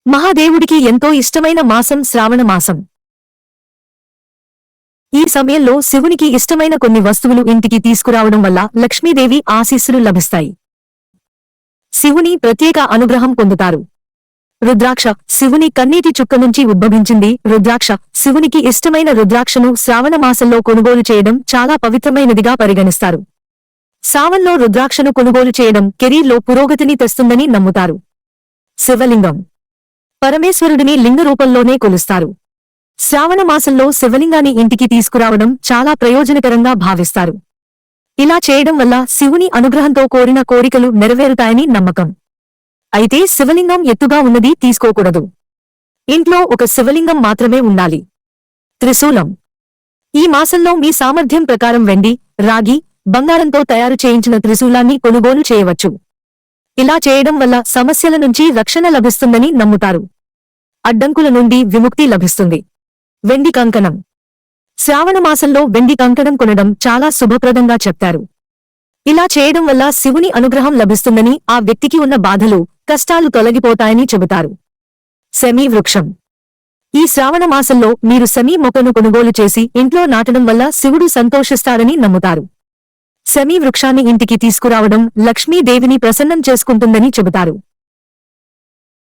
మహాదేవుడికి ఎంతో ఇష్టమైన మాసం శ్రావణ మాసం. ఈ సమయంలో శివునికి ఇష్టమైన కొన్ని వస్తువులు ఇంటికి తీసుకురావడం వల్ల లక్ష్మీదేవి ఆశీస్సులు లభిస్తాయి. శివుని ప్రత్యేక అనుగ్రహం పొందుతారు. రుద్రాక్ష శివుని కన్నీటి చుక్క నుంచి ఉద్భవించింది. రుద్రాక్ష శివునికి ఇష్టమైన రుద్రాక్షను శ్రావణ మాసంలో కొనుగోలు చేయడం చాలా పవిత్రమైనదిగా పరిగణిస్తారు. శ్రావణంలో రుద్రాక్షను కొనుగోలు చేయడం కెరీర్లో పురోగతిని తెస్తుందని నమ్ముతారు. శివలింగం పరమేశ్వరుడిని లింగ రూపంలోనే కొలుస్తారు. శ్రావణ మాసంలో శివలింగాన్ని ఇంటికి తీసుకురావడం చాలా ప్రయోజనకరంగా భావిస్తారు. ఇలా చేయడం వల్ల శివుని అనుగ్రహంతో కోరిన కోరికలు నెరవేరుతాయని నమ్మకం. అయితే శివలింగం ఎత్తుగా ఉన్నది తీసుకోకూడదు. ఇంట్లో ఒక శివలింగం మాత్రమే ఉండాలి. త్రిశూలం ఈ మాసంలో మీ సామర్థ్యం ప్రకారం వెండి, రాగి, బంగారంతో తయారు చేయించిన త్రిశూలాన్ని కొనుగోలు చేయవచ్చు. ఇలా చేయడం వల్ల సమస్యల నుంచి రక్షణ లభిస్తుందని నమ్ముతారు. అడ్డంకుల నుండి విముక్తి లభిస్తుంది. వెండి కంకణం శ్రావణ మాసంలో వెండి కంకణం కొనడం చాలా శుభప్రదంగా చెప్తారు. ఇలా చేయడం వల్ల శివుని అనుగ్రహం లభిస్తుందని, ఆ వ్యక్తికి ఉన్న బాధలు, కష్టాలు తొలగిపోతాయని చెబుతారు. సెమీ వృక్షం ఈ శ్రావణ మాసంలో మీరు సెమీ మొక్కను కొనుగోలు చేసి ఇంట్లో నాటడం వల్ల శివుడు సంతోషిస్తారని నమ్ముతారు. సెమీ వృక్షాన్ని ఇంటికి తీసుకురావడం లక్ష్మీదేవిని ప్రసన్నం చేసుకుంటుందని చెబుతారు.